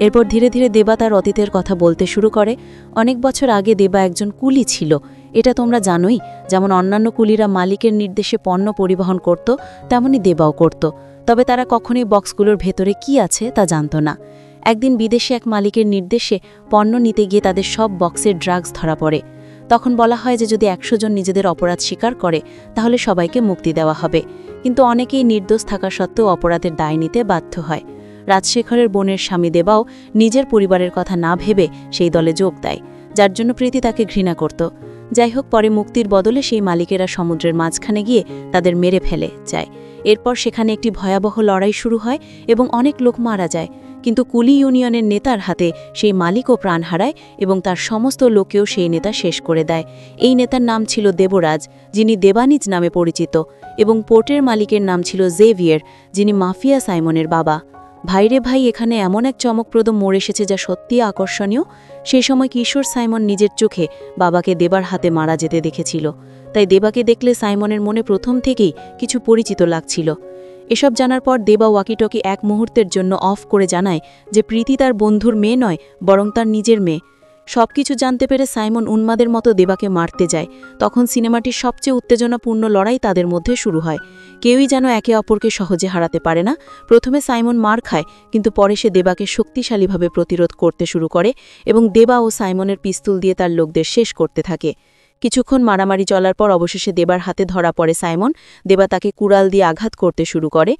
এরপর ধীরে ধীরে দেবা তার অতীতের কথা বলতে শুরু করে। অনেক বছর আগে দেবা একজন কুলি ছিল, এটা তোমরা জানোই। যেমন অন্যান্য কুলিরা মালিকের নির্দেশে পণ্য পরিবহন করত, তেমনি দেবাও করত, তবে তারা কখনোই বক্সগুলোর ভেতরে কি আছে তা জানত না। একদিন বিদেশে এক মালিকের নির্দেশে পণ্য নিতে গিয়ে তাদের সব বক্সের ড্রাগস ধরা পড়ে। তখন বলা হয় যে যদি ১০০ জন নিজেদের অপরাধ স্বীকার করে তাহলে সবাইকে মুক্তি দেওয়া হবে, কিন্তু অনেকেই নির্দোষ থাকা সত্ত্বেও অপরাধের দায় নিতে বাধ্য হয়। রাজশেখরের বোনের স্বামী দেবাও নিজের পরিবারের কথা না ভেবে সেই দলে যোগ দেয়, যার জন্য প্রীতি তাকে ঘৃণা করত। যাই হোক, পরে মুক্তির বদলে সেই মালিকেরা সমুদ্রের মাঝখানে গিয়ে তাদের মেরে ফেলে যায়। এরপর সেখানে একটি ভয়াবহ লড়াই শুরু হয় এবং অনেক লোক মারা যায়, কিন্তু কুলি ইউনিয়নের নেতার হাতে সেই মালিকও প্রাণ হারায় এবং তার সমস্ত লোকেও সেই নেতা শেষ করে দেয়। এই নেতার নাম ছিল দেবরাজ, যিনি দেবানিজ নামে পরিচিত, এবং পোর্টের মালিকের নাম ছিল জেভিয়ার, যিনি মাফিয়া সাইমনের বাবা। ভাইরে ভাই, এখানে এমন এক চমকপ্রদ মোড় এসেছে যা সত্যিই আকর্ষণীয়। সেই সময় কিশোর সাইমন নিজের চোখে বাবাকে দেবার হাতে মারা যেতে দেখেছিল, তাই দেবাকে দেখলে সাইমনের মনে প্রথম থেকেই কিছু পরিচিত লাগছিল। এসব জানার পর দেবা ওয়াকিটকি এক মুহূর্তের জন্য অফ করে জানায় যে প্রীতি তার বন্ধুর মেয়ে নয়, বরং তার নিজের মেয়ে। সবকিছু জানতে পেরে সাইমন উন্মাদের মতো দেবাকে মারতে যায়। তখন সিনেমাটির সবচেয়ে উত্তেজনাপূর্ণ লড়াই তাদের মধ্যে শুরু হয়। কেউই যেন একে অপরকে সহজে হারাতে পারে না। প্রথমে সাইমন মার খায়, কিন্তু পরে সে দেবাকে শক্তিশালীভাবে প্রতিরোধ করতে শুরু করে এবং দেবা ও সাইমনের পিস্তল দিয়ে তার লোকদের শেষ করতে থাকে। কিছুক্ষণ মারামারি চলার পর অবশেষে দেবার হাতে ধরা পড়ে সাইমন। দেবা তাকে কুড়াল দিয়ে আঘাত করতে শুরু করে।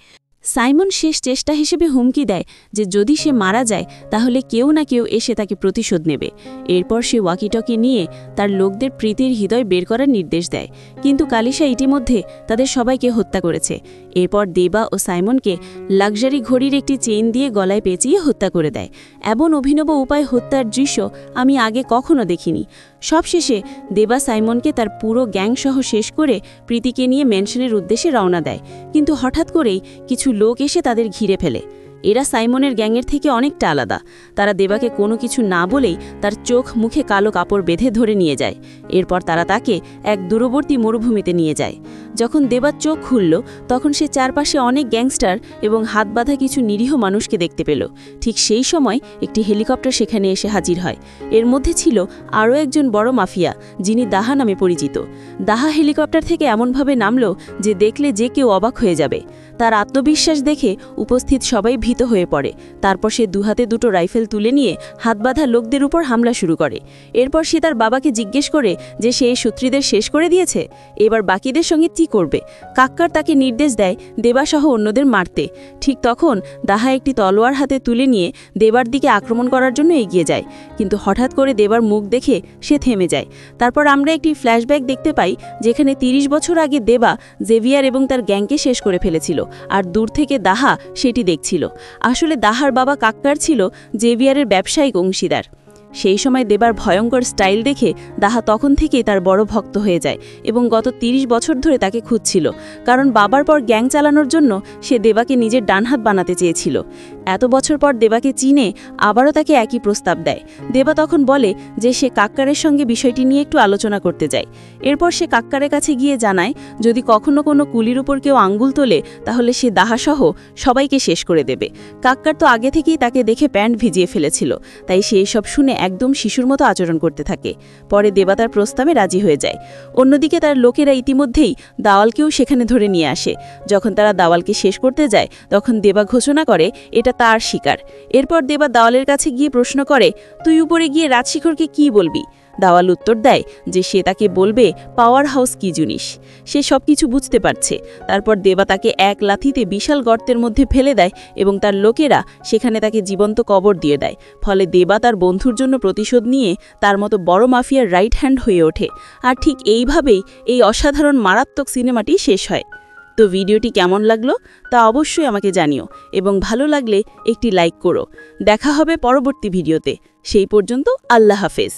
সাইমন শেষ চেষ্টা হিসেবে হুমকি দেয় যে যদি সে মারা যায় তাহলে কেউ না কেউ এসে তাকে প্রতিশোধ নেবে। এরপর সে ওয়াকিটকি নিয়ে তার লোকদের প্রীতির হৃদয় বের করার নির্দেশ দেয়, কিন্তু কালিশা ইতিমধ্যে তাদের সবাইকে হত্যা করেছে। এরপর দেবা ও সাইমনকে লাক্সারি ঘড়ির একটি চেইন দিয়ে গলায় পেঁচিয়ে হত্যা করে দেয়। এমন অভিনব উপায় হত্যার দৃশ্য আমি আগে কখনো দেখিনি। সবশেষে দেবা সাইমনকে তার পুরো গ্যাংসহ শেষ করে প্রীতিকে নিয়ে ম্যানশনের উদ্দেশ্যে রওনা দেয়, কিন্তু হঠাৎ করেই কিছু লোক এসে তাদের ঘিরে ফেলে। এরা সাইমনের গ্যাংয়ের থেকে অনেকটা আলাদা। তারা দেবাকে কোনো কিছু না বলেই তার চোখ মুখে কালো কাপড় বেঁধে ধরে নিয়ে যায়। এরপর তারা তাকে এক দূরবর্তী মরুভূমিতে নিয়ে যায়। যখন দেবার চোখ খুলল তখন সে চারপাশে অনেক গ্যাংস্টার এবং হাত বাঁধা কিছু নিরীহ মানুষকে দেখতে পেল। ঠিক সেই সময় একটি হেলিকপ্টার সেখানে এসে হাজির হয়। এর মধ্যে ছিল আরও একজন বড় মাফিয়া, যিনি দাহা নামে পরিচিত। দাহা হেলিকপ্টার থেকে এমনভাবে নামল যে দেখলে যে কেউ অবাক হয়ে যাবে। তার আত্মবিশ্বাস দেখে উপস্থিত সবাই ভীত হয়ে পড়ে। তারপর সে দুহাতে দুটো রাইফেল তুলে নিয়ে হাতবাঁধা লোকদের উপর হামলা শুরু করে। এরপর সে তার বাবাকে জিজ্ঞেস করে যে সে এই শত্রুদের শেষ করে দিয়েছে, এবার বাকিদের সঙ্গে কি করবে। কাক্কার তাকে নির্দেশ দেয় দেবাসহ অন্যদের মারতে। ঠিক তখন দাহা একটি তলোয়ার হাতে তুলে নিয়ে দেবার দিকে আক্রমণ করার জন্য এগিয়ে যায়, কিন্তু হঠাৎ করে দেবার মুখ দেখে সে থেমে যায়। তারপর আমরা একটি ফ্ল্যাশব্যাক দেখতে পাই, যেখানে ৩০ বছর আগে দেবা জেভিয়ার এবং তার গ্যাংকে শেষ করে ফেলেছিল, আর দূর থেকে দাহা সেটি দেখছিল। আসলে দাহার বাবা কাক্কার ছিল জেভিয়ারের ব্যবসায়িক অংশীদার। সেই সময় দেবার ভয়ঙ্কর স্টাইল দেখে দাহা তখন থেকেই তার বড় ভক্ত হয়ে যায় এবং গত ৩০ বছর ধরে তাকে খুঁজছিল, কারণ বাবার পর গ্যাং চালানোর জন্য সে দেবাকে নিজের ডানহাত বানাতে চেয়েছিল। এত বছর পর দেবাকে চিনে আবারও তাকে একই প্রস্তাব দেয়। দেবা তখন বলে যে সে কাক্কারের সঙ্গে বিষয়টি নিয়ে একটু আলোচনা করতে যায়। এরপর সে কাক্কারের কাছে গিয়ে জানায় যদি কখনো কোনো কুলির উপর কেউ আঙ্গুল তোলে তাহলে সে দাহাসহ সবাইকে শেষ করে দেবে। কাক্কার তো আগে থেকেই তাকে দেখে প্যান্ট ভিজিয়ে ফেলেছিল, তাই সে এসব শুনে একদম শিশুর মতো আচরণ করতে থাকে। পরে দেবা তার প্রস্তাবে রাজি হয়ে যায়। অন্যদিকে তার লোকেরা ইতিমধ্যেই দাওয়ালকেও সেখানে ধরে নিয়ে আসে। যখন তারা দাওয়ালকে শেষ করতে যায় তখন দেবা ঘোষণা করে এটা তার শিকার। এরপর দেবা দাওয়ালের কাছে গিয়ে প্রশ্ন করে, তুই উপরে গিয়ে রাজশেখরকে কি বলবি? দাওয়াল উত্তর দেয় যে সে তাকে বলবে পাওয়ার হাউস কি জিনিস। সে সব কিছু বুঝতে পারছে। তারপর দেবা তাকে এক লাথিতে বিশাল গর্তের মধ্যে ফেলে দেয় এবং তার লোকেরা সেখানে তাকে জীবন্ত কবর দিয়ে দেয়। ফলে দেবা তার বন্ধুর জন্য প্রতিশোধ নিয়ে তার মতো বড় মাফিয়ার রাইট হ্যান্ড হয়ে ওঠে। আর ঠিক এইভাবেই এই অসাধারণ মারাত্মক সিনেমাটি শেষ হয়। তো ভিডিওটি কেমন লাগলো তা অবশ্যই আমাকে জানিও এবং ভালো লাগলে একটি লাইক করো। দেখা হবে পরবর্তী ভিডিওতে। সেই পর্যন্ত আল্লাহ হাফেজ।